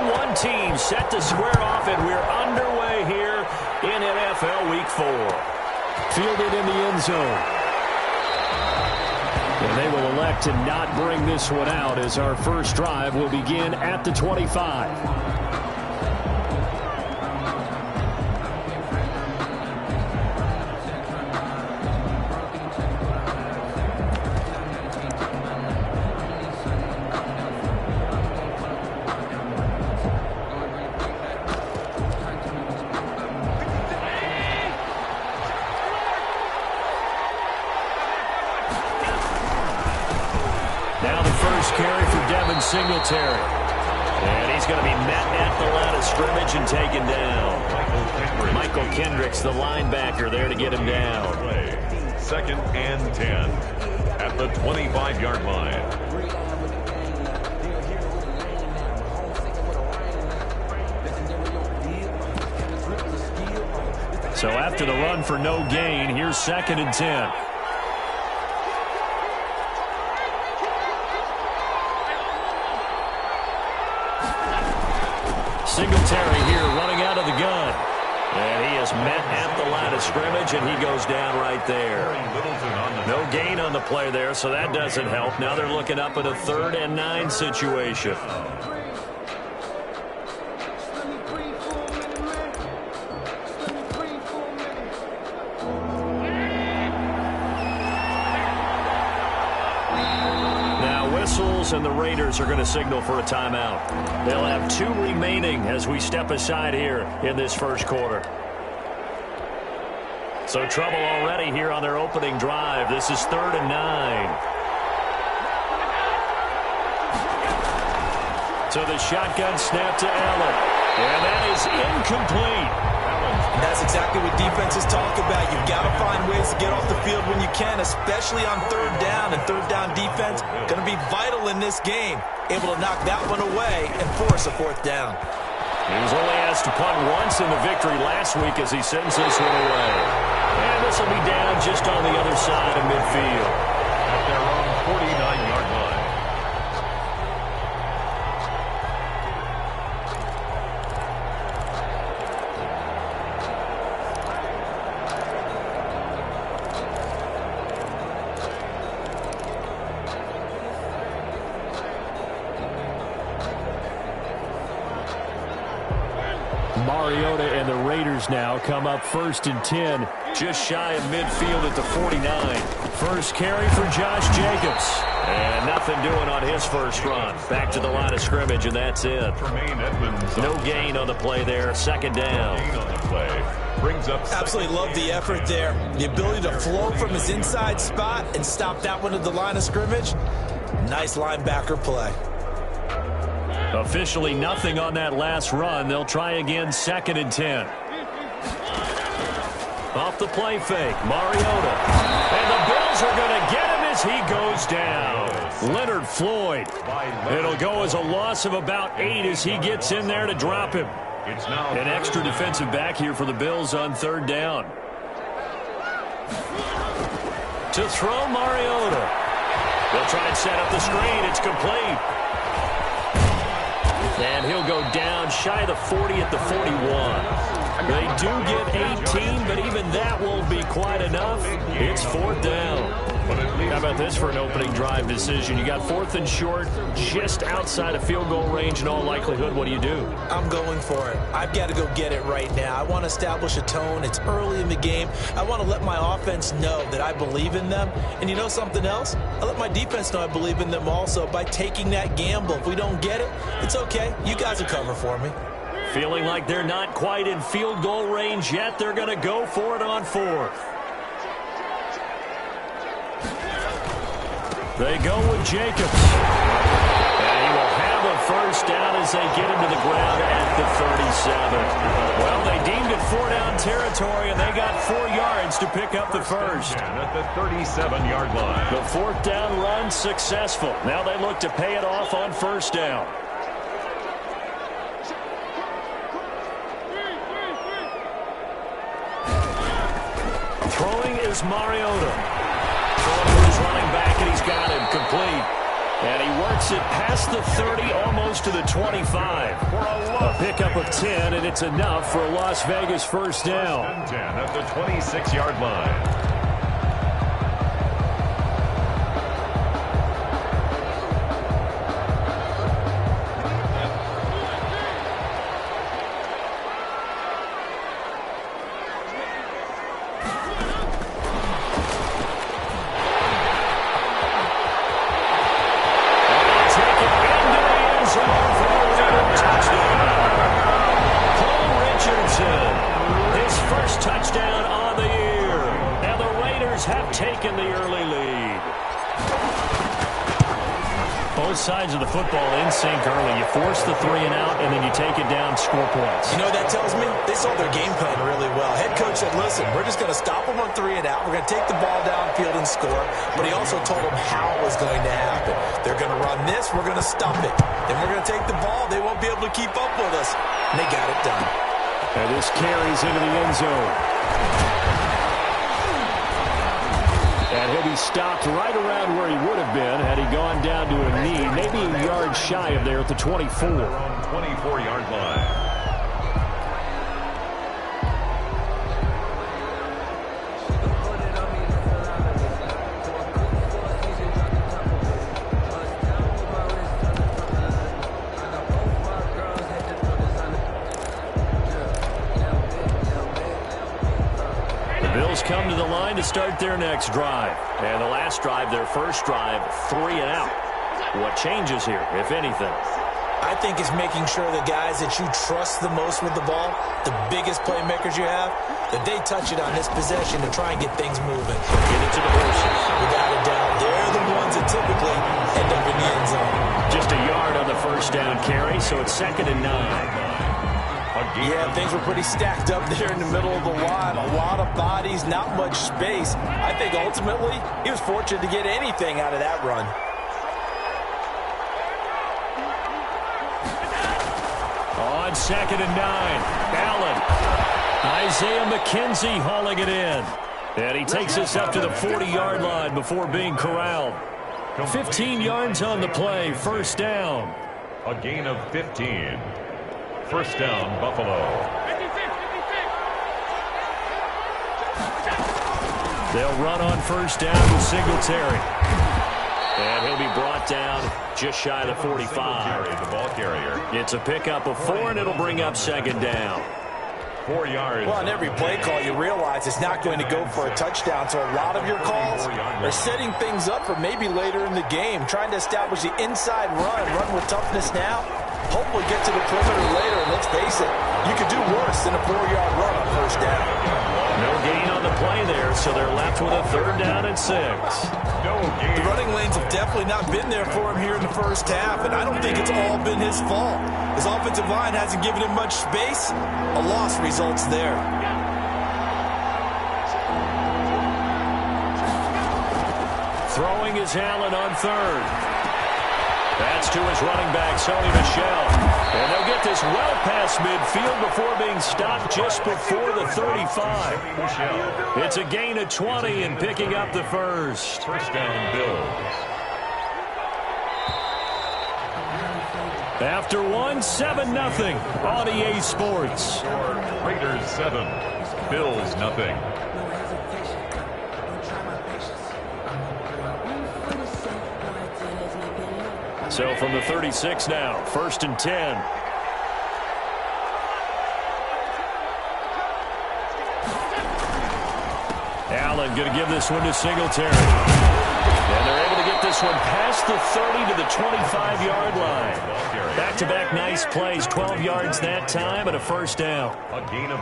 1 team set to square off, and we're underway here in NFL Week 4. Fielded in the end zone. And they will elect to not bring this one out as our first drive will begin at the 25. Singletary. And he's going to be met at the line of scrimmage and taken down. Michael Kendricks, the linebacker, there to get him down. 2nd and 10 at the 25-yard line. So after the run for no gain, here's 2nd and 10. Singletary here running out of the gun. And he is met at the line of scrimmage, and he goes down right there. No gain on the play there, so that doesn't help. Now they're looking up at a 3rd and 9 situation. And the Raiders are going to signal for a timeout. They'll have 2 remaining as we step aside here in this first quarter. So trouble already here on their opening drive. This is 3rd and 9. So the shotgun snap to Allen. And that is incomplete. And that's exactly what defenses talk about. You've got to find ways to get off the field when you can, especially on 3rd down. And 3rd down defense going to be vital in this game. Able to knock that one away and force a 4th down. He was only asked to punt once in the victory last week as he sends this one away. And this will be down just on the other side of midfield. At their own 49-yard line. Mariota and the Raiders now come up 1st and 10, just shy of midfield at the 49. First carry for Josh Jacobs. And nothing doing on his first run. Back to the line of scrimmage, and that's it. No gain on the play there. 2nd down. Absolutely love the effort there. The ability to flow from his inside spot and stop that one at the line of scrimmage. Nice linebacker play. Officially nothing on that last run. They'll try again 2nd and 10. Off the play fake, Mariota. And the Bills are going to get him as he goes down. Leonard Floyd. It'll go as a loss of about 8 as he gets in there to drop him. An extra defensive back here for the Bills on 3rd down. To throw Mariota. They'll try and set up the screen. It's complete. And he'll go down shy of the 40 at the 41. They do get 18, but even that won't be quite enough. It's 4th down. How about this for an opening drive decision? You got 4th and short, just outside of field goal range in all likelihood. What do you do? I'm going for it. I've got to go get it right now. I want to establish a tone. It's early in the game. I want to let my offense know that I believe in them. And you know something else? I let my defense know I believe in them also by taking that gamble. If we don't get it, it's okay. You guys will cover for me. Feeling like they're not quite in field goal range yet. They're going to go for it on 4th. They go with Jacobs. And he will have a first down as they get him to the ground at the 37. Well, they deemed it 4-down territory, and they got 4 yards to pick up the first. At the 37-yard line. The 4th down run successful. Now they look to pay it off on 1st down. Throwing is Mariota. Throwing to his running back, and he's got him complete. And he works it past the 30, almost to the 25. A pickup of 10, and it's enough for a Las Vegas first down. 10 at the 26-yard line. Sides of the football in sync early. You force the 3 and out, and then you take it down, score points. You know what that tells me? They saw their game plan really well. Head coach said, listen, we're just going to stop them on 3 and out. We're going to take the ball downfield and score. But he also told them how it was going to happen. They're going to run this. We're going to stop it. Then we're going to take the ball. They won't be able to keep up with us. And they got it done. And this carries into the end zone. And he'll be stopped right around where he would have been had he gone down to a knee, maybe a yard shy of there at the 24. On 24-yard line. Come to the line to start their next drive. And the last drive, their first drive, 3 and out. What changes here, if anything? I think it's making sure the guys that you trust the most with the ball, the biggest playmakers you have, that they touch it on this possession to try and get things moving. Get it to the horses. Without a doubt, they're the ones that typically end up in the end zone. Just a yard on the first down carry, so it's 2nd and 9. Yeah, things were pretty stacked up there in the middle of the line. A lot of bodies, not much space. I think ultimately he was fortunate to get anything out of that run. On 2nd and 9, Allen. Isaiah McKenzie hauling it in. And he takes us up to the 40-yard line before being corralled. 15 yards on the play, first down. A gain of 15. First down, Buffalo. They'll run on first down with Singletary. And he'll be brought down just shy of the 45. The ball carrier. It's a pickup of 4, and it'll bring up 2nd down. 4 yards. Well, on every play call, you realize it's not going to go for a touchdown. So a lot of your calls are setting things up for maybe later in the game, trying to establish the inside run with toughness now. Hopefully get to the perimeter later, and let's face it, you could do worse than a 4-yard run on first down. No gain on the play there, so they're left with a 3rd down and 6. No gain. The running lanes have definitely not been there for him here in the first half, and I don't think it's all been his fault. His offensive line hasn't given him much space. A loss results there. Throwing is Allen on 3rd. That's to his running back, Sony Michel. And they'll get this well past midfield before being stopped just before the 35. It's a gain of 20 and picking up the first. First down, Bills. After one, 7-0 on EA Sports. Raiders 7, Bills nothing. So from the 36 now, 1st and 10. Allen going to give this one to Singletary. And they're able to get this one past the 30 to the 25-yard line. Back-to-back nice plays, 12 yards that time, and a first down.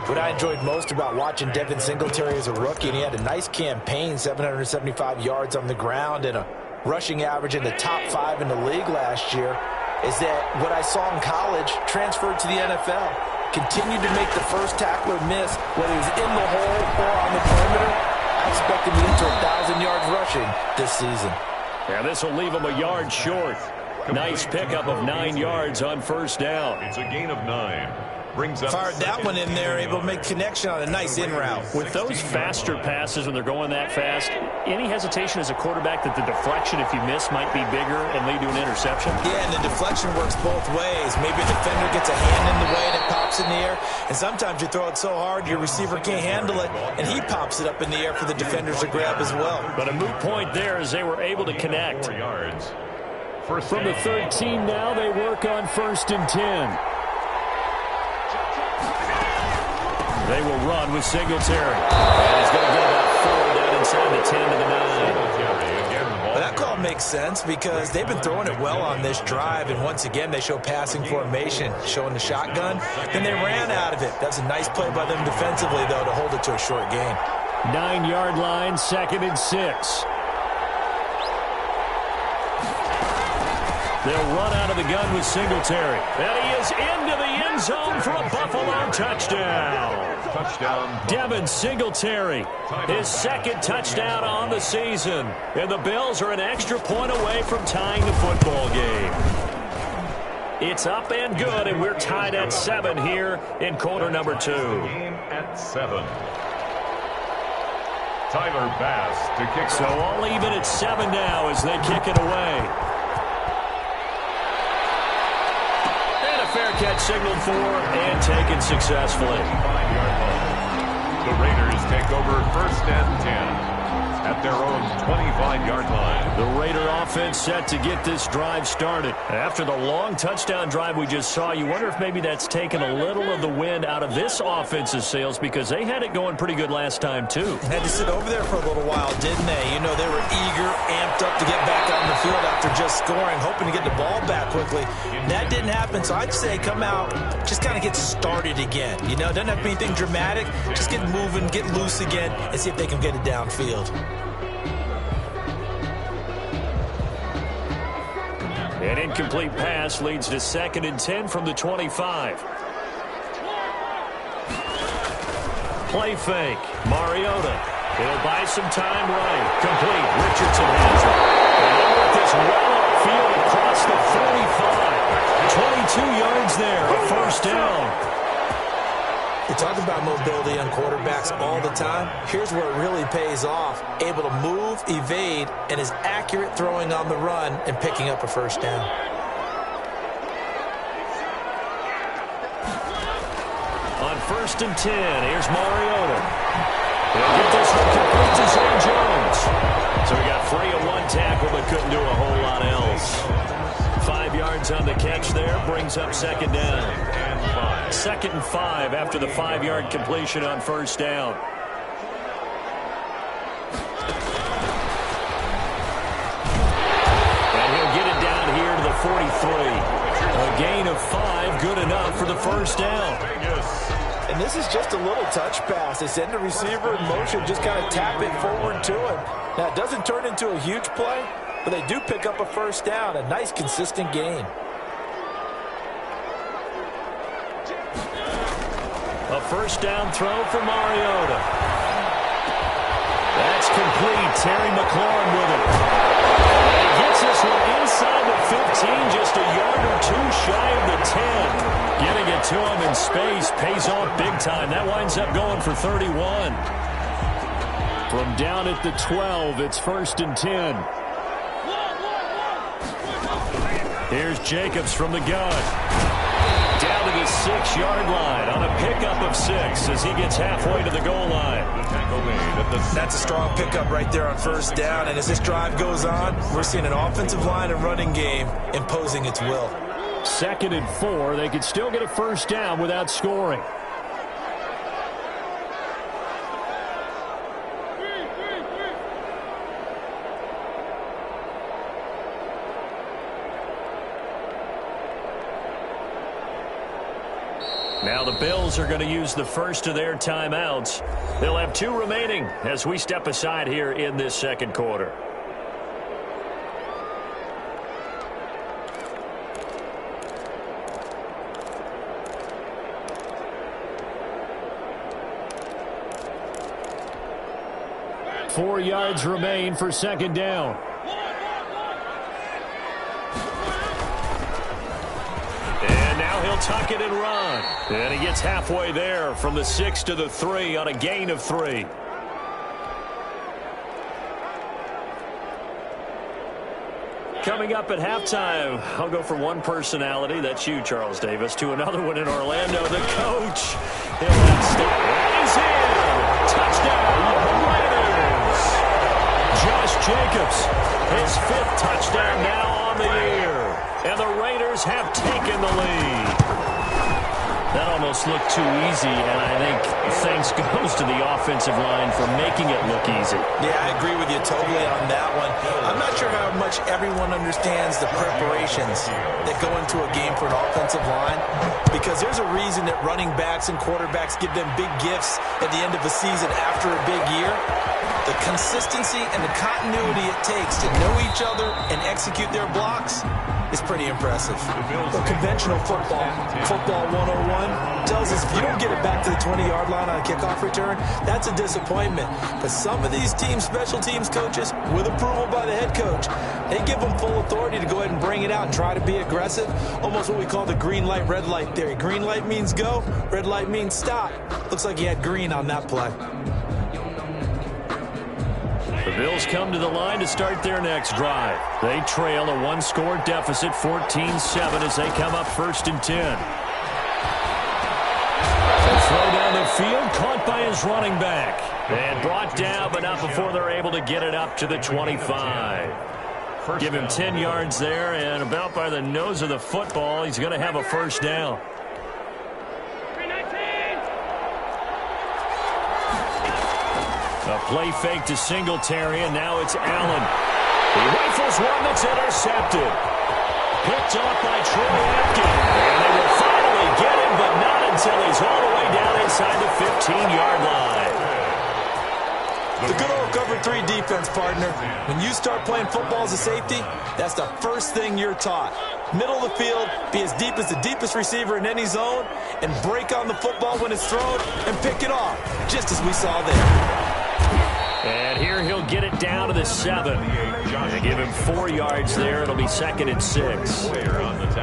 What I enjoyed most about watching Devin Singletary as a rookie, and he had a nice campaign, 775 yards on the ground and a rushing average in the top 5 in the league last year, is that what I saw in college transferred to the NFL. Continued to make the first tackler miss, whether he was in the hole or on the perimeter. I expect him to get to 1,000 yards rushing this season. Yeah, this will leave him a yard short. Nice pickup of 9 yards on first down. It's a gain of 9. Brings up fired that one in there, able to make connection on a nice in route. With those faster passes when they're going that fast, any hesitation as a quarterback that the deflection, if you miss, might be bigger and lead to an interception? Yeah, and the deflection works both ways. Maybe a defender gets a hand in the way and it pops in the air, and sometimes you throw it so hard your receiver can't handle it, and he pops it up in the air for the defenders to grab as well. But a moot point there as they were able to connect. 4 yards. From the 13 now, they work on 1st and 10. They will run with Singletary. And he's going to get about 4 down inside the 10 to the 9. Well, that call makes sense because they've been throwing it well on this drive, and once again they show passing formation, showing the shotgun. Then they ran out of it. That's a nice play by them defensively, though, to hold it to a short gain. 9-yard line, 2nd and 6. They'll run out of the gun with Singletary. And he is into the end zone for a Buffalo touchdown. Devin Singletary, his 2nd touchdown on the season. And the Bills are an extra point away from tying the football game. It's up and good, and we're tied at 7 here in quarter number 2. Game at 7. Tyler Bass to kick. So all even at 7 now as they kick it away. Fair catch signaled for and taken successfully. 5-yard line. The Raiders take over 1st and 10 at their own 25-yard line. The Raider offense set to get this drive started. After the long touchdown drive we just saw, you wonder if maybe that's taken a little of the wind out of this offense's sails because they had it going pretty good last time too. Had to sit over there for a little while, didn't they? You know, they were eager, amped up to get back on the field after just scoring, hoping to get the ball back quickly. That didn't happen, so I'd say come out, just kind of get started again. You know, doesn't have to be anything dramatic. Just get moving, get loose again, and see if they can get it downfield. An incomplete pass leads to 2nd and 10 from the 25. Play fake. Mariota. He'll buy some time right. Complete. Richardson has it. And they'll work this well upfield across the 45. 22 yards there. A 1st down. We talk about mobility on quarterbacks all the time. Here's where it really pays off. Able to move, evade, and is accurate throwing on the run and picking up a 1st down. On 1st and 10, here's Mariota. He'll get this one complete to Zay Jones. So he got free of 1 tackle but couldn't do a whole lot else. 5 yards on the catch there, brings up 2nd down. 2nd and 5 after the 5-yard completion on 1st down. And he'll get it down here to the 43. A gain of 5, good enough for the 1st down. And this is just a little touch pass. They send the receiver in motion, just kind of tap it forward to him. Now, it doesn't turn into a huge play, but they do pick up a 1st down, a nice, consistent gain. A 1st down throw for Mariota. That's complete. Terry McLaurin with it. And he gets this one inside the 15, just a yard or 2 shy of the 10. Getting it to him in space pays off big time. That winds up going for 31. From down at the 12, it's 1st and 10. Here's Jacobs from the gun. Down to the 6-yard line on a pickup of 6 as he gets halfway to the goal line. That's a strong pickup right there on 1st down. And as this drive goes on, we're seeing an offensive line and running game imposing its will. 2nd and 4. They could still get a 1st down without scoring. Now the Bills are going to use the first of their timeouts. They'll have 2 remaining as we step aside here in this 2nd quarter. Four yards remain for 2nd down. He'll tuck it and run. And he gets halfway there from the 6 to the 3 on a gain of 3. Coming up at halftime, I'll go from one personality, that's you, Charles Davis, to another one in Orlando, the coach. He'll have step. He's in. Touchdown, Raiders. Josh Jacobs, his 5th touchdown now on the year. And the Raiders have taken the lead. That almost looked too easy, and I think thanks goes to the offensive line for making it look easy. Yeah, I agree with you totally on that one. I'm not sure how much everyone understands the preparations that go into a game for an offensive line, because there's a reason that running backs and quarterbacks give them big gifts at the end of the season after a big year. The consistency and the continuity it takes to know each other and execute their blocks is pretty impressive. But conventional football 101, tells us if you don't get it back to the 20-yard line on a kickoff return, that's a disappointment. But some of these teams, special teams coaches, with approval by the head coach, they give them full authority to go ahead and bring it out and try to be aggressive. Almost what we call the green light, red light theory. Green light means go, red light means stop. Looks like you had green on that play. The Bills come to the line to start their next drive. They trail a 1-score deficit, 14-7, as they come up 1st and 10. A throw down the field, caught by his running back. And brought down, but not before they're able to get it up to the 25. Give him 10 yards there, and about by the nose of the football, he's going to have a 1st down. A play fake to Singletary, and now it's Allen. He rifles one that's intercepted. Picked off by Troy Apke. And they will finally get him, but not until he's all the way down inside the 15-yard line. The good old cover 3 defense, partner. When you start playing football as a safety, that's the first thing you're taught. Middle of the field, be as deep as the deepest receiver in any zone, and break on the football when it's thrown and pick it off, just as we saw there. And here he'll get it down to the 7. And give him 4 yards there. It'll be 2nd and 6.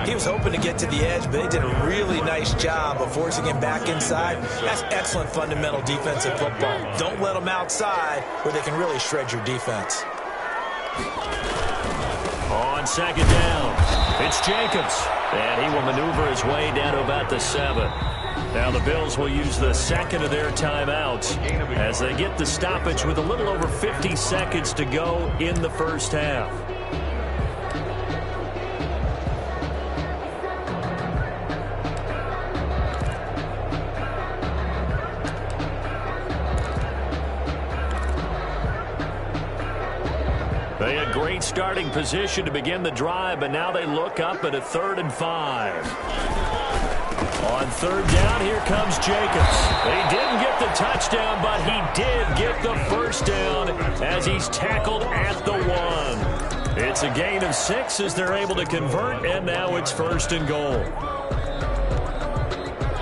He was hoping to get to the edge, but they did a really nice job of forcing him back inside. That's excellent fundamental defensive football. Don't let them outside where they can really shred your defense. On 2nd down, it's Jacobs. And he will maneuver his way down to about the 7. Now the Bills will use the 2nd of their timeouts as they get the stoppage with a little over 50 seconds to go in the 1st half. They had great starting position to begin the drive, but now they look up at a 3rd and 5. On 3rd down, here comes Jacobs. He didn't get the touchdown, but he did get the 1st down as he's tackled at the 1. It's a gain of 6 as they're able to convert, and now it's 1st and goal.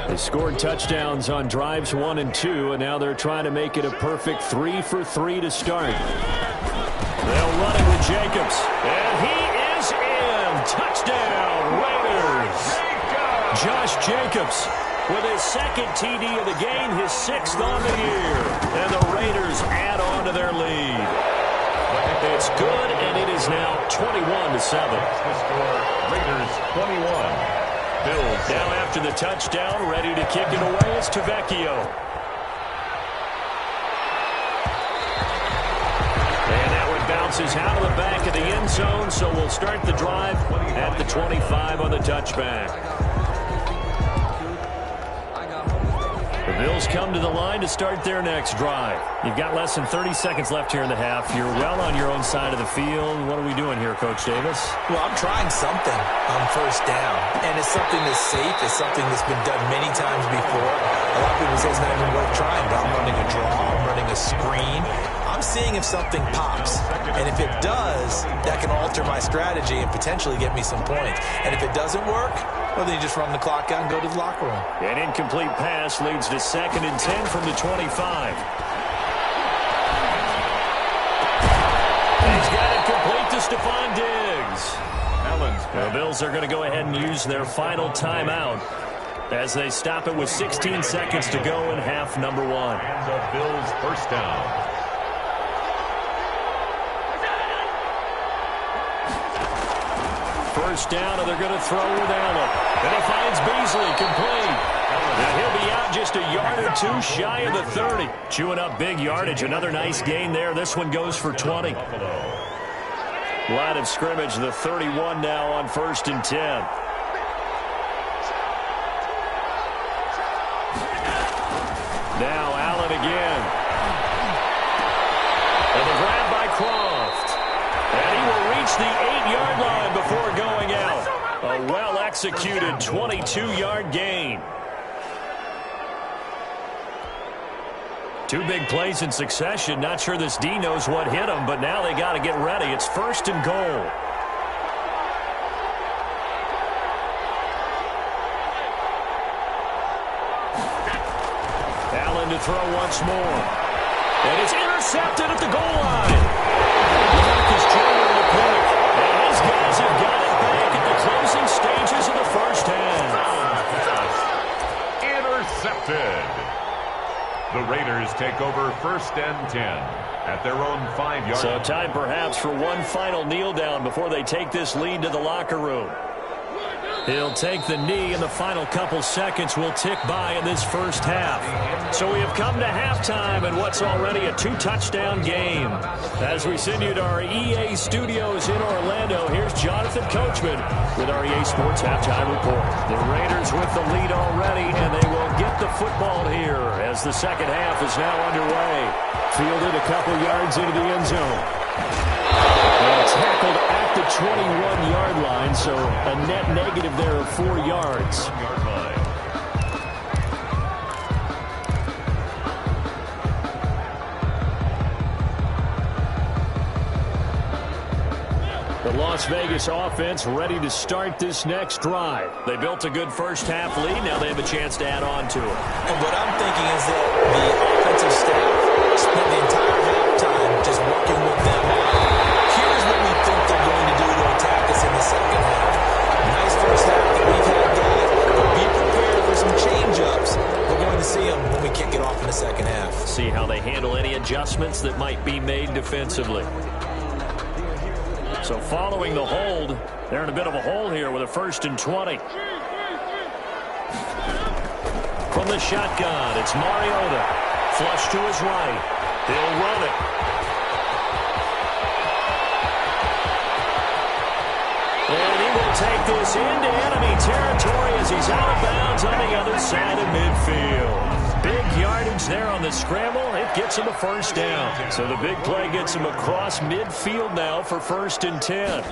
They scored touchdowns on drives 1 and 2, and now they're trying to make it a perfect 3 for 3 to start. They'll run it with Jacobs, and he is in. Touchdown, Raiders. Josh Jacobs with his 2nd TD of the game, his 6th on the year. And the Raiders add on to their lead. It's good, and it is now 21-7. The score, Raiders 21. Bills now after the touchdown, ready to kick it away is Tavecchio. And that one bounces out of the back of the end zone, so we'll start the drive at the 25 on the touchback. The Bills come to the line to start their next drive. You've got less than 30 seconds left here in the half. You're well on your own side of the field. What are we doing here, Coach Davis? Well, I'm trying something on 1st down, and it's something that's safe. It's something that's been done many times before. A lot of people say it's not even worth trying, but I'm running a draw. I'm running a screen. I'm seeing if something pops, and if it does, that can alter my strategy and potentially get me some points. And if it doesn't work, well, then you just run the clock out and go to the locker room. An incomplete pass leads to 2nd and 10 from the 25. And he's got it complete to Stephon Diggs. Allen's The Bills are going to go ahead and use their final timeout as they stop it with 16 seconds to go in half number one. And the Bills first down. First down, and they're going to throw with Allen. And he finds Beasley complete. And he'll be out just a yard or two shy of the 30. Chewing up big yardage. Another nice gain there. This one goes for 20. Line of scrimmage, the 31 now on 1st and 10. Now Allen again. And the grab by Croft. And he will reach the 8-yard line before going out. A well-executed 22-yard gain. Two big plays in succession. Not sure this D knows what hit him, but now they got to get ready. It's 1st and goal. Allen to throw once more. And it's intercepted at the goal line. Mark is trying to pick. And his guys have got it back at the closing stages of the first half. Intercepted. The Raiders take over 1st and 10 at their own 5-yard line. So time perhaps for one final kneel down before they take this lead to the locker room. He'll take the knee, and the final couple seconds will tick by in this first half. So we have come to halftime in what's already a 2-touchdown game. As we send you to our EA studios in Orlando, here's Jonathan Coachman with our EA Sports Halftime Report. The Raiders with the lead already, and they will get the football here as the second half is now underway. Fielded a couple yards into the end zone. And tackled at the 21-yard line, so a net negative there of 4 yards. The Las Vegas offense ready to start this next drive. They built a good first half lead. Now they have a chance to add on to it. And what I'm thinking is that the offensive staff spent the entire halftime just working with them. Here's what we think they're going to do to attack us in the second half. Nice first half that we've had, guys, but be prepared for some change-ups. We're going to see them when we kick it off in the second half. See how they handle any adjustments that might be made defensively. So following the hold, they're in a bit of a hole here with a 1st and 20. From the shotgun, it's Mariota. Flush to his right. He'll run it. And he will take this into enemy territory as he's out of bounds on the other side of midfield. Big yardage there on the scramble. It gets him a first down. So the big play gets him across midfield now for 1st and 10.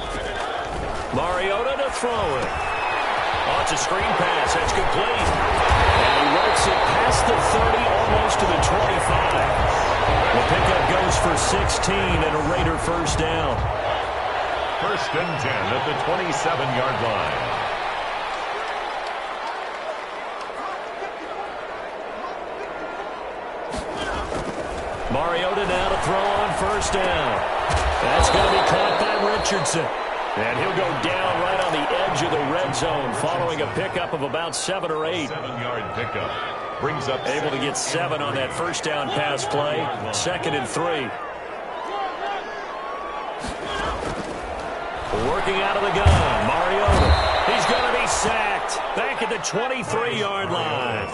Mariota to throw it. Oh, it's a screen pass. That's complete. And he works it past the 30, almost to the 25. The pickup goes for 16 and a Raider first down. 1st and 10 at the 27-yard line. Mariota now to throw on 1st down. That's going to be caught by Richardson. And he'll go down right on the edge of the red zone following a pickup of about 7 or 8. 7-yard pickup. Brings up able to get 7 on that first down pass play. 2nd and 3. Working out of the gun, Mariota. He's going to be sacked. Back at the 23-yard line.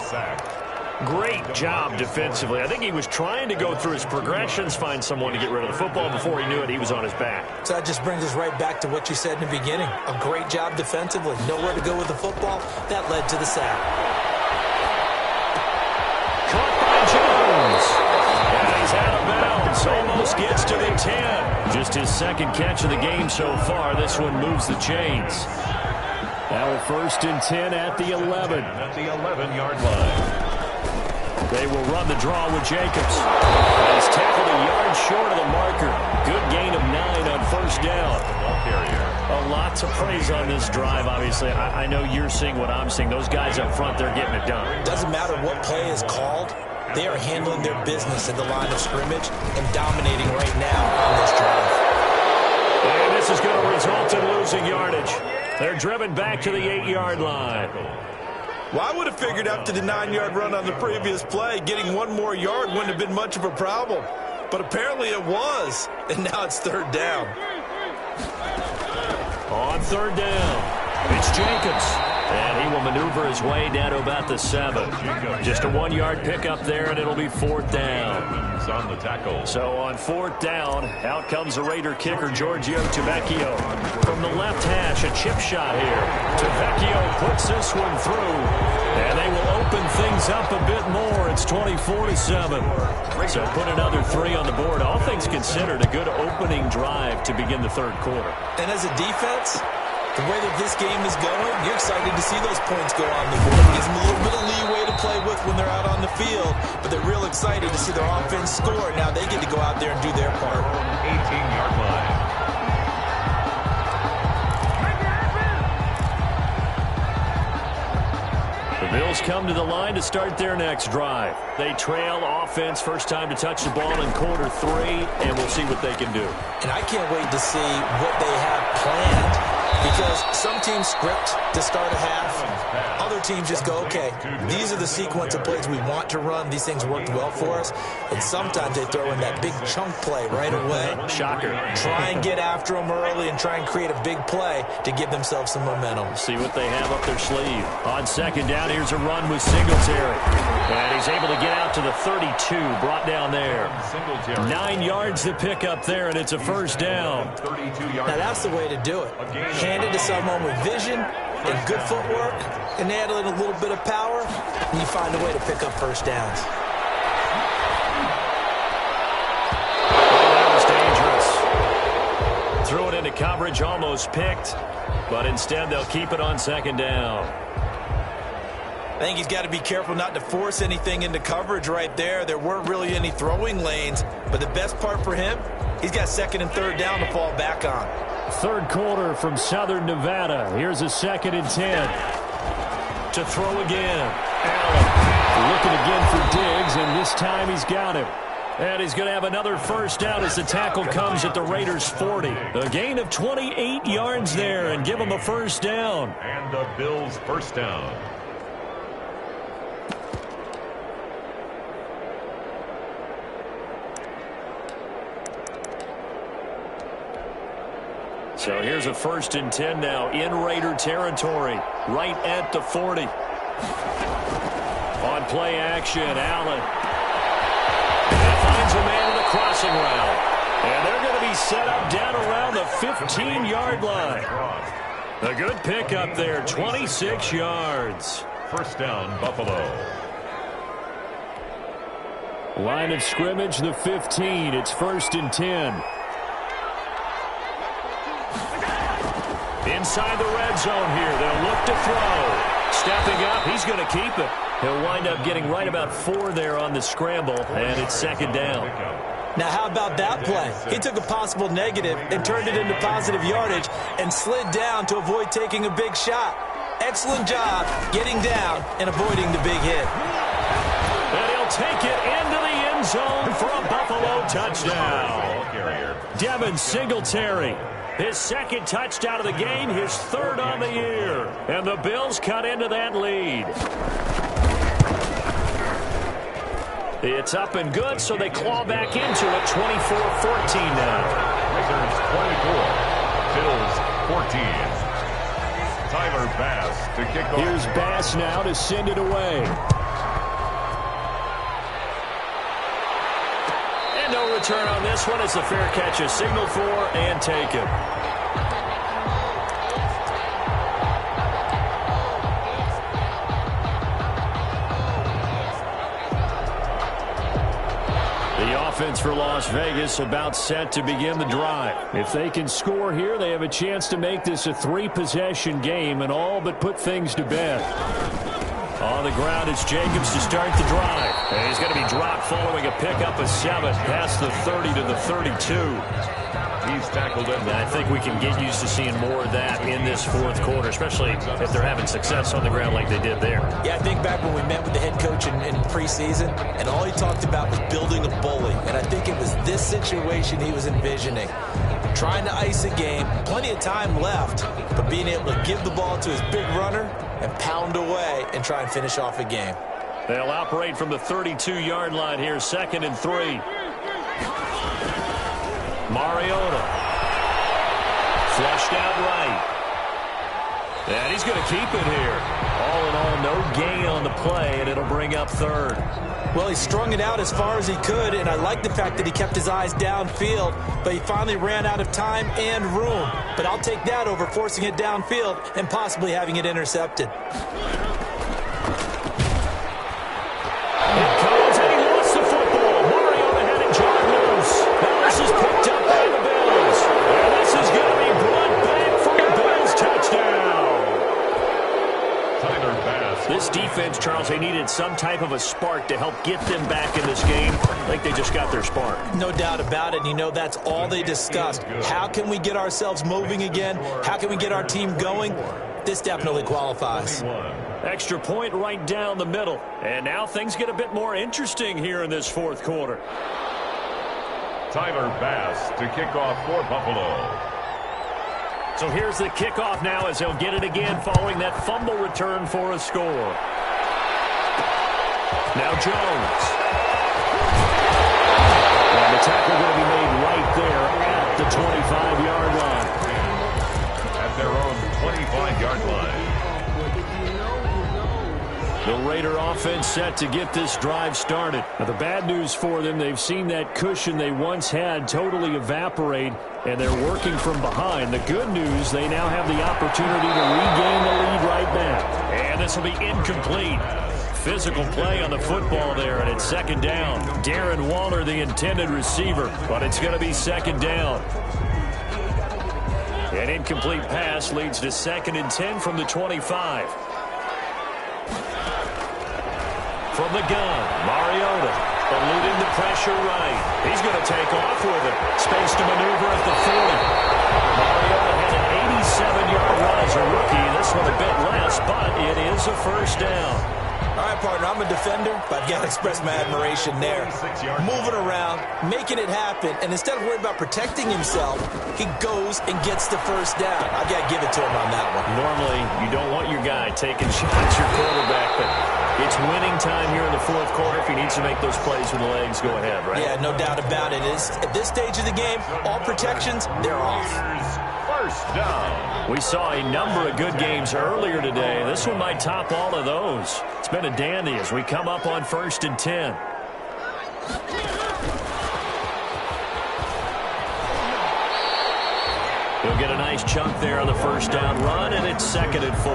Great job defensively. I think he was trying to go through his progressions, find someone to get rid of the football. Before he knew it, he was on his back. So that just brings us right back to what you said in the beginning. A great job defensively. Nowhere to go with the football. That led to the sack. Caught by Jones. And he's out of bounds. Almost gets to the 10. Just his 2nd catch of the game so far. This one moves the chains. Now a 1st and 10 at the 11. At the 11-yard line. They will run the draw with Jacobs. He's tackled a yard short of the marker. Good gain of 9 on 1st down. A lot to praise on this drive, obviously. I know you're seeing what I'm seeing. Those guys up front, they're getting it done. Doesn't matter what play is called. They are handling their business at the line of scrimmage and dominating right now on this drive. And this this is going to result in losing yardage. They're driven back to the 8-yard line. Well, I would have figured after the 9-yard run on the previous play, getting one more yard wouldn't have been much of a problem. But apparently it was, and now it's third down. On third down, it's Jacobs. And he will maneuver his way down to about the 7. Just a 1-yard pickup there, and it'll be fourth down. On the tackle. So on fourth down, out comes the Raider kicker, Giorgio Tavecchio. From the left hash, a chip shot here. Tavecchio puts this one through, and they will open things up a bit more. It's 24-7. So put another 3 on the board. All things considered, a good opening drive to begin the third quarter. And as a defense, the way that this game is going, you're excited to see those points go on the board. It gives them a little bit of leeway to play with when they're out on the field, but they're real excited to see their offense score. Now they get to go out there and do their part. 18-yard line. The Bills come to the line to start their next drive. They trail offense, first time to touch the ball in quarter 3, and we'll see what they can do. And I can't wait to see what they have planned. Because some teams script to start a half. Other teams just go, okay, these are the sequence of plays we want to run. These things worked well for us. And sometimes they throw in that big chunk play right away. Shocker. Try and get after them early and try and create a big play to give themselves some momentum. See what they have up their sleeve. On second down, here's a run with Singletary. And he's able to get out to the 32, brought down there. 9 yards to pick up there, and it's a first down. Now that's the way to do it. Hand it to someone with vision and good footwork, and add in a little bit of power, and you find a way to pick up first downs. Oh, that was dangerous. Threw it into coverage, almost picked, but instead they'll keep it on second down. I think he's got to be careful not to force anything into coverage right there. There weren't really any throwing lanes, but the best part for him, he's got second and third down to fall back on. Third quarter from Southern Nevada. Here's a 2nd and 10. To throw again. Allen looking again for Diggs, and this time he's got him. And he's going to have another first down as the tackle comes at the Raiders' 40. A gain of 28 yards there, and give him a first down. And the Bills' first down. So here's a 1st and 10 now in Raider territory, right at the 40. On play action, Allen. And finds a man in the crossing route. And they're going to be set up down around the 15-yard line. A good pickup there, 26 yards. First down, Buffalo. Line of scrimmage, the 15. It's 1st and 10. Inside the red zone here. They'll look to throw. Stepping up, he's going to keep it. He'll wind up getting right about 4 there on the scramble, and it's second down. Now, how about that play? He took a possible negative and turned it into positive yardage and slid down to avoid taking a big shot. Excellent job getting down and avoiding the big hit. And he'll take it into the end zone for a Buffalo touchdown. Devin Singletary. His 2nd touchdown of the game, his 3rd on the year. And the Bills cut into that lead. It's up and good, so they claw back into it, 24-14 now. Raiders 24, Bills 14. Tyler Bass to kick off. Here's Bass now to send it away. And no return on this one. It's a fair catch, a signal for, and take it. The offense for Las Vegas about set to begin the drive. If they can score here, they have a chance to make this a 3-possession game and all but put things to bed. On the ground, it's Jacobs to start the drive. And he's going to be dropped following a pickup of 7 past the 30 to the 32. He's tackled it. And I think we can get used to seeing more of that in this 4th quarter, especially if they're having success on the ground like they did there. Yeah, I think back when we met with the head coach in preseason, and all he talked about was building a bully. And I think it was this situation he was envisioning. trying to ice a game, plenty of time left, but being able to give the ball to his big runner and pound away and try and finish off a game. They'll operate from the 32-yard line here, 2nd and 3. Mariota. Flushed out right. And he's going to keep it here. All in all, no gain on the play, and it'll bring up 3rd. Well, he strung it out as far as he could, and I like the fact that he kept his eyes downfield, but he finally ran out of time and room. But I'll take that over forcing it downfield and possibly having it intercepted. It comes, and he lost the football. Mariota had it jarred loose. Now this is picked up by the Bills. And this is going to be brought back for a Bills touchdown. This defense, Charles, they needed some type of a spark to help get them back in this game. I think they just got their spark. No doubt about it. And you know, that's all they discussed. How can we get ourselves moving again? How can we get our team going? This definitely qualifies. Extra point right down the middle. And now things get a bit more interesting here in this 4th quarter. Tyler Bass to kick off for Buffalo. So here's the kickoff now as they'll get it again following that fumble return for a score. Now Jones. And the tackle going to be made right there at the 25-yard line. At their own 25-yard line. The Raider offense set to get this drive started. Now, the bad news for them, they've seen that cushion they once had totally evaporate, and they're working from behind. The good news, they now have the opportunity to regain the lead right back. And this will be incomplete. Physical play on the football there, and it's 2nd down. Darren Waller, the intended receiver, but it's going to be 2nd down. An incomplete pass leads to 2nd and 10 from the 25. From the gun, Mariota eluding the pressure right. He's going to take off with it. Space to maneuver at the 40. Mariota had an 87-yard run as a rookie. This one a bit less, but it is a 1st down. All right, partner, I'm a defender, but I've got to express my admiration there. Moving around, making it happen, and instead of worrying about protecting himself, he goes and gets the 1st down. I've got to give it to him on that one. Normally, you don't want your guy taking shots, your quarterback, but it's winning time here in the 4th quarter. If he needs to make those plays with the legs, go ahead, right? Yeah, no doubt about it. At this stage of the game, all protections, they're off. 1st down. We saw a number of good games earlier today. This one might top all of those. It's been a dandy as we come up on 1st and 10. He'll get a nice chunk there on the 1st down run, and it's 2nd and 4.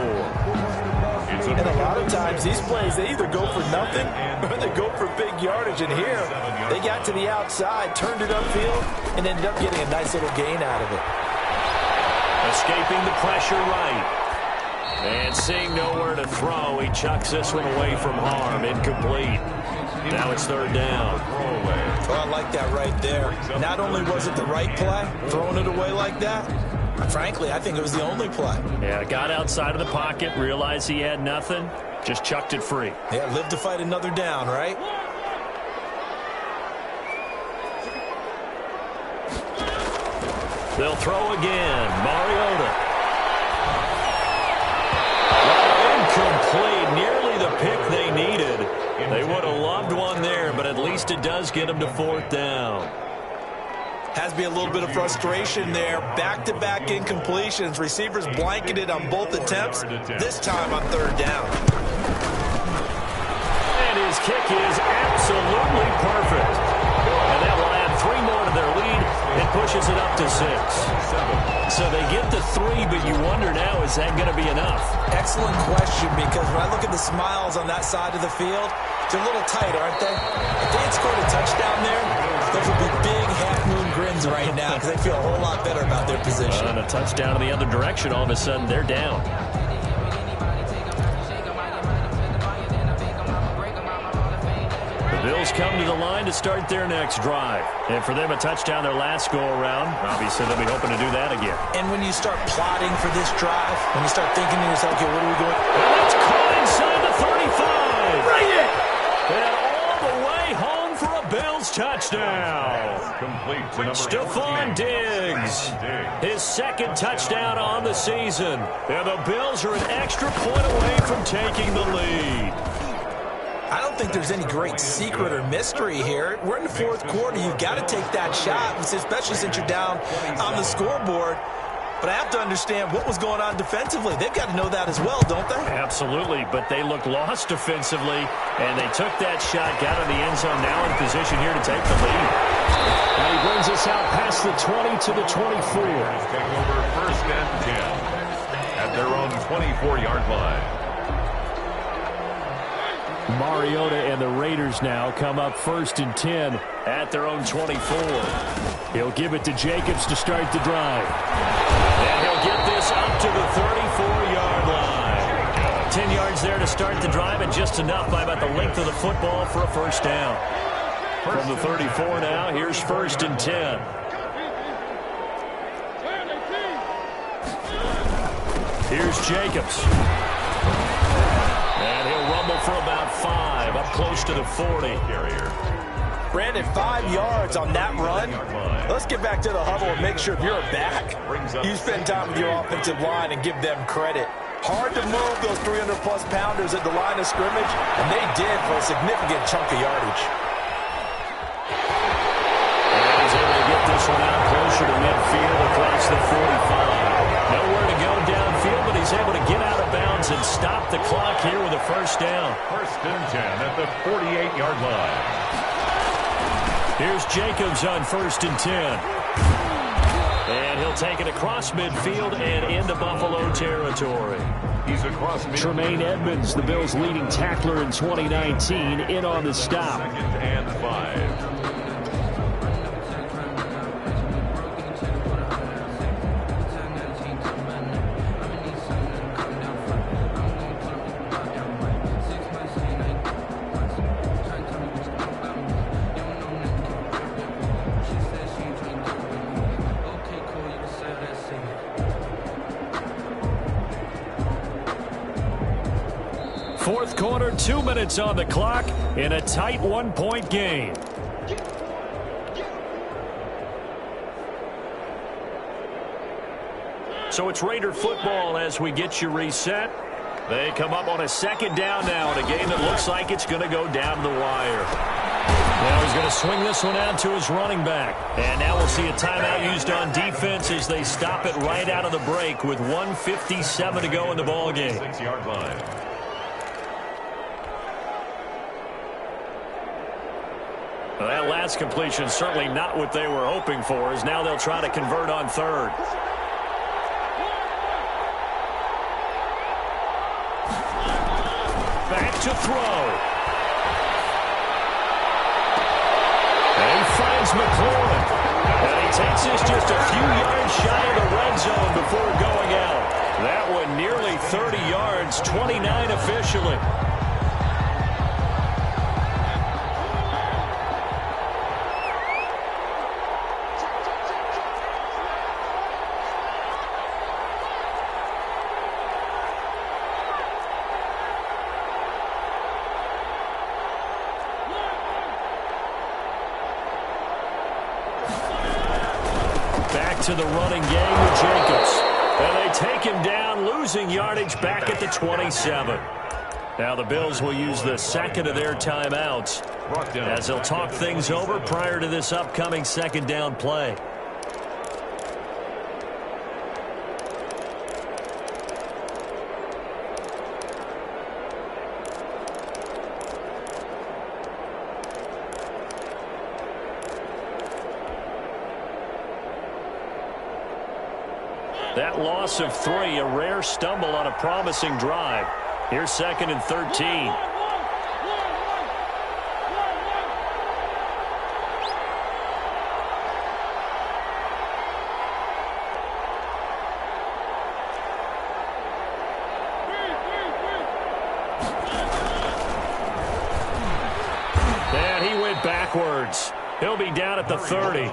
And a lot of times, these plays, they either go for nothing or they go for big yardage. And here, they got to the outside, turned it upfield, and ended up getting a nice little gain out of it. Escaping the pressure right. And seeing nowhere to throw, he chucks this one away from harm. Incomplete. Now it's 3rd down. Oh, I like that right there. Not only was it the right play, throwing it away like that, frankly, I think it was the only play. Yeah, got outside of the pocket, realized he had nothing, just chucked it free. Yeah, live to fight another down, right? They'll throw again. Mariota. Incomplete. Nearly the pick they needed. They would have loved one there, but at least it does get them to 4th down. Has to be a little bit of frustration there. Back-to-back incompletions. Receivers blanketed on both attempts, this time on 3rd down. And his kick is absolutely perfect. And that will add 3 more to their lead and pushes it up to 6. So they get the 3, but you wonder now, is that going to be enough? Excellent question, because when I look at the smiles on that side of the field, they're a little tight, aren't they? If they had scored a touchdown there, those would be big half-moon grins right now because they feel a whole lot better about their position. And a touchdown in the other direction, all of a sudden they're down. The Bills come to the line to start their next drive. And for them, a touchdown their last go-around. Obviously, they'll be hoping to do that again. And when you start plotting for this drive, when you start thinking to yourself, okay, what are we doing? And that's caught inside the 35. Right it! And all the way home for a Bills touchdown. Complete to number Stephon 14. Diggs. His second touchdown on the season. And the Bills are an extra point away from taking the lead. I don't think there's any great secret or mystery here. We're in the fourth quarter. You've got to take that shot, especially since you're down on the scoreboard. But I have to understand what was going on defensively. They've got to know that as well, don't they? Absolutely, but they look lost defensively, and they took that shot, got in the end zone, now in position here to take the lead. And he brings us out past the 20 to the 24. Take over first and 10 at their own 24-yard line. Mariota and the Raiders now come up first and 10 at their own 24. He'll give it to Jacobs to start the drive. And he'll get this up to the 34-yard line. 10 yards there to start the drive, and just enough by about the length of the football for a first down. From the 34 now, here's first and 10. Here's Jacobs. And he'll rumble for about 5, up close to the 40. Brandon, 5 yards on that run. Let's get back to the huddle and make sure if you're a back, you spend time with your offensive line and give them credit. Hard to move those 300-plus pounders at the line of scrimmage, and they did for a significant chunk of yardage. And he's able to get this one out closer to midfield across the 45. Nowhere to go downfield, but he's able to get out of bounds and stop the clock here with a first down. First and 10 at the 48-yard line. Here's Jacobs on first and 10. And he'll take it across midfield and into Buffalo territory. He's across midfield. Tremaine Edmonds, the Bills' leading tackler in 2019, in on the stop. Second and 5. Fourth quarter, 2 minutes on the clock in a tight one-point game. So it's Raider football as we get you reset. They come up on a second down now in a game that looks like it's going to go down the wire. Now he's going to swing this one out to his running back. And now we'll see a timeout used on defense as they stop it right out of the break with 1:57 to go in the ballgame. 6-yard line. Well, that last completion certainly not what they were hoping for, as now they'll try to convert on third. Back to throw. And he finds McLaurin. And he takes this just a few yards shy of the red zone before going out. That one nearly 30 yards, 29 officially. To the running game with Jacobs. And they take him down, losing yardage back at the 27. Now the Bills will use the second of their timeouts as they'll talk things over prior to this upcoming second down play. That loss of 3, a rare stumble on a promising drive. Here's second and 13. And he went backwards. He'll be down at the 30.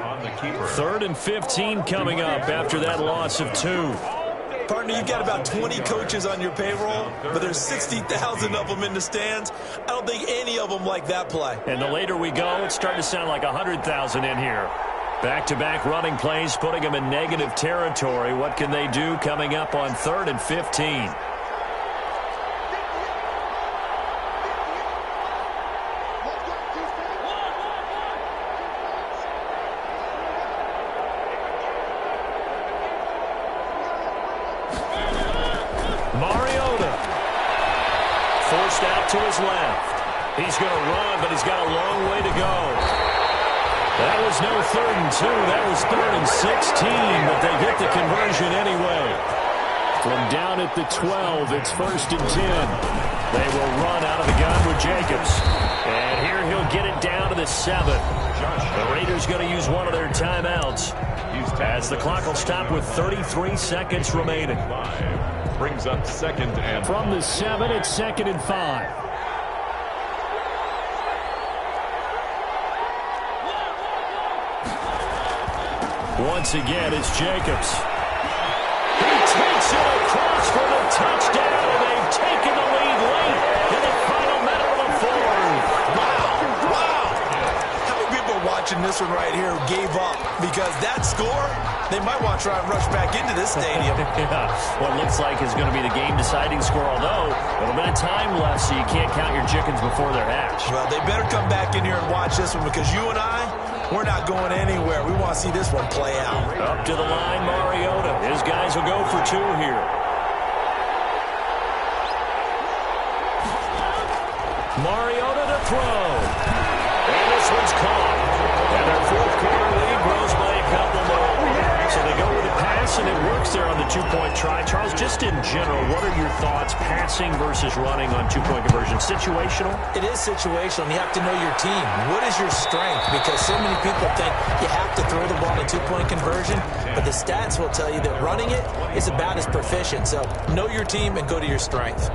Third and 15 coming up after that loss of 2. Partner, you've got about 20 coaches on your payroll, but there's 60,000 of them in the stands. I don't think any of them like that play. And the later we go, it's starting to sound like 100,000 in here. Back-to-back running plays, putting them in negative territory. What can they do coming up on 3rd and 15? Forced out to his left. He's going to run, but he's got a long way to go. That was no 3rd and 2. That was 3rd and 16, but they get the conversion anyway. From down at the 12, it's 1st and 10. They will run out of the gun with Jacobs. And here he'll get it down to the 7. The Raiders going to use one of their timeouts as the clock will stop with 33 seconds remaining. Brings up 2nd and from the 7, it's 2nd and 5. Once again, it's Jacobs. He takes it across for the touchdown, and they've taken the lead late in the final minute of the 4th. Wow. How many people are watching this one right here who gave up? Because that score, they might want to try and rush back into this stadium. Yeah. What looks like is going to be the game-deciding score, although a little bit of time left, so you can't count your chickens before they're hatched. Well, they better come back in here and watch this one, because you and I, we're not going anywhere. We want to see this one play out. Up to the line, Mariota. His guys will go for 2 here. Mariota to throw. And this one's caught. And their 4th quarter lead grows by a couple more. So they go with a pass, and it works there on the 2-point try. Charles, just in general, what are your thoughts passing versus running on 2-point conversion? Situational? It is situational. You have to know your team. What is your strength? Because so many people think you have to throw the ball in a 2-point conversion, but the stats will tell you that running it is about as proficient. So know your team and go to your strength.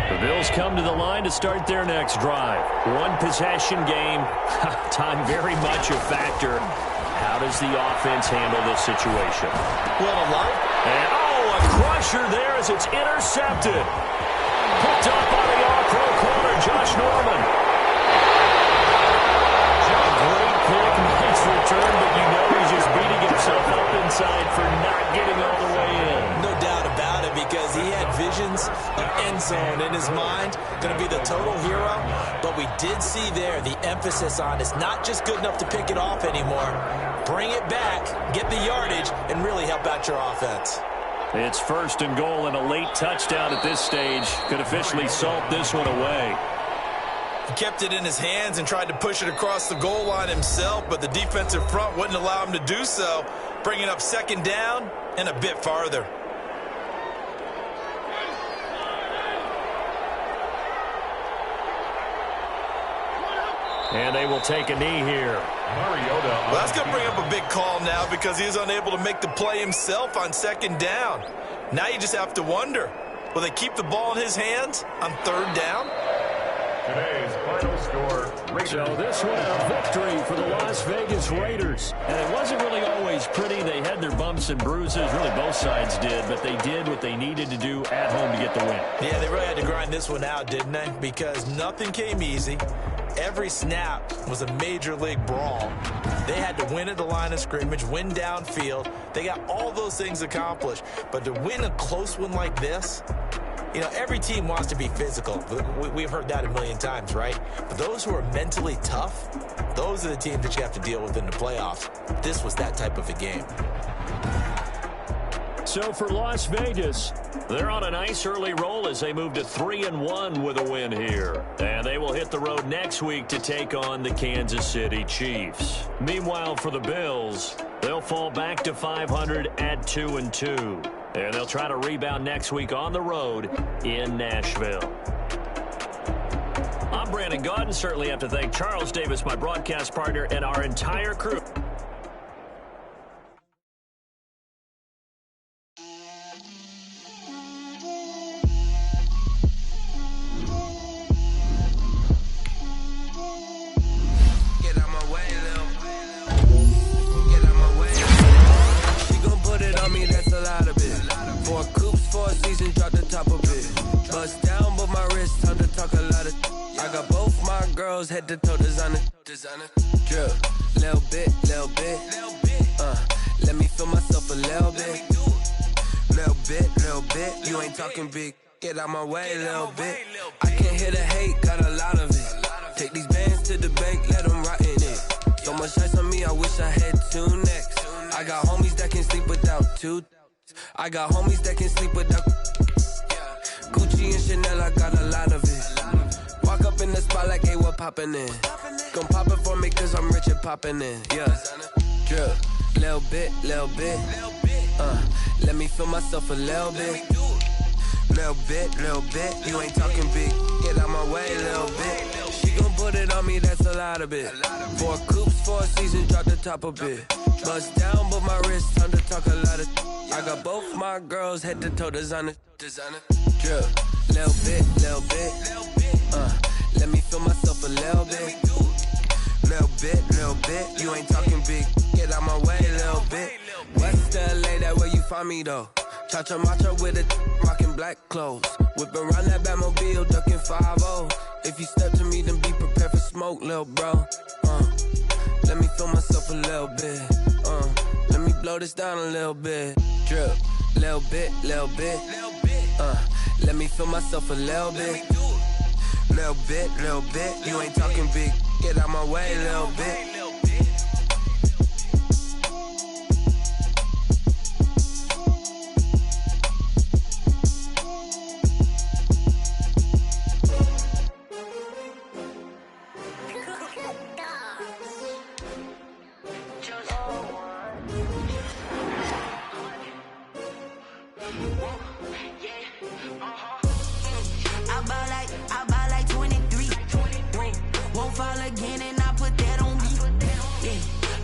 The Bills come to the line to start their next drive. 1-possession game. Time very much a factor. How does the offense handle this situation? Well, a lot. And, a crusher there as it's intercepted. Picked up on the all-pro corner, Josh Norman. Great pick, nice return, but you know he's just beating himself up inside for not getting all the way in. No doubt about it, because he had visions of end zone in his mind, going to be the total hero. But we did see there the emphasis on it's not just good enough to pick it off anymore. Bring it back, get the yardage, and really help out your offense. It's 1st and goal, and a late touchdown at this stage could officially salt this one away. He kept it in his hands and tried to push it across the goal line himself, but the defensive front wouldn't allow him to do so, bringing up 2nd down and a bit farther. And they will take a knee here. Mariota. Well, that's going to bring up a big call now, because he is unable to make the play himself on 2nd down. Now you just have to wonder, will they keep the ball in his hands on 3rd down? Today's final score. So this one a victory for the Las Vegas Raiders. And it wasn't really always pretty. They had their bumps and bruises. Really both sides did. But they did what they needed to do at home to get the win. Yeah, they really had to grind this one out, didn't they? Because nothing came easy. Every snap was a major league brawl. They had to win at the line of scrimmage, win downfield. They got all those things accomplished. But to win a close one like this, you know, every team wants to be physical. We've heard that a million times, right? But those who are mentally tough, those are the teams that you have to deal with in the playoffs. This was that type of a game. So for Las Vegas, they're on a nice early roll as they move to 3-1 with a win here. And they will hit the road next week to take on the Kansas City Chiefs. Meanwhile, for the Bills, they'll fall back to 500 at 2-2. And they'll try to rebound next week on the road in Nashville. I'm Brandon Gaudin. Certainly have to thank Charles Davis, my broadcast partner, and our entire crew. girls head to toe designer. Drip, little bit. Let me feel myself a little bit. Little bit. You ain't talking big. Get out my way, little bit. I can't hear the hate, got a lot of it. Take these bands to the bank, let them rot in it. So much ice on me, I wish I had two necks. I got homies that can sleep without two. I got homies that can sleep without Gucci and Chanel, I got a lot of it. Walk up in the spot like, hey, what poppin' in? Gon' pop it for me cause I'm rich and poppin' in. Yeah, drip, little bit. Let me feel myself a little bit. Little bit. You ain't talking big. Get out my way, little bit. She gon' put it on me, that's a lot of it. 4 coupes, 4 seasons, drop the top a bit. Bust down, but my wrist, time to talk a lot of. I got both my girls head to toe designer. Drip, little bit. Let me feel myself a little bit. Little bit. You ain't talking big. Get out my way, little bit. West LA, that where you find me though. Cha-cha matcha with a rockin' black clothes. Whip around that Batmobile, ducking 5-0. If you step to me, then be prepared for smoke, lil' bro. Let me feel myself a little bit. Let me blow this down a little bit. Drip, little bit. Let me feel myself a little bit. Little bit. You ain't talking big. Get out my way, little bit. I buy like 23. Won't fall again and I put that on me. Yeah,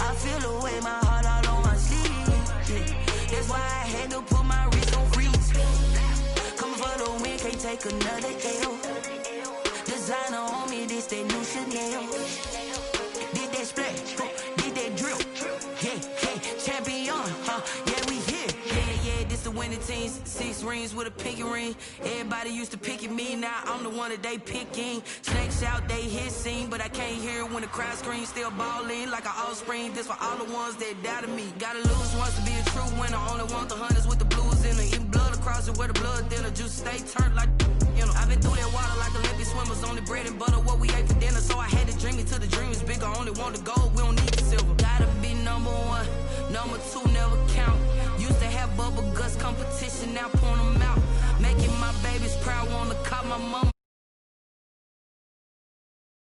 I feel away my heart all on my sleeve. Yeah, that's why I had to put my wrist on freeze. Come for the win, can't take another L. Designer on me, this that new Chanel. Did that splash, did that drip. Yeah, champion, yeah, we here. Yeah, this the winning teams. 6 rings with a pinky ring. Everybody used to pick at me, now I'm the one that they picking. Snakes out, they hissing, but I can't hear when the crowd screams. Still ballin' like an offspring. This for all the ones that doubted me. Gotta lose once to be a true winner. Only want the hunters with the blues in it. Eating blood across it where the blood thinner. Juice stay turned like, you know. I've been through that water like Olympic swimmers. Only bread and butter, what we ate for dinner. So I had to dream it till the dream is bigger. Only want the gold, we don't need the silver. Gotta be number 1, number 2 never count. Used to have bubble guts competition, now point them out. Making my babies proud, wanna call my mama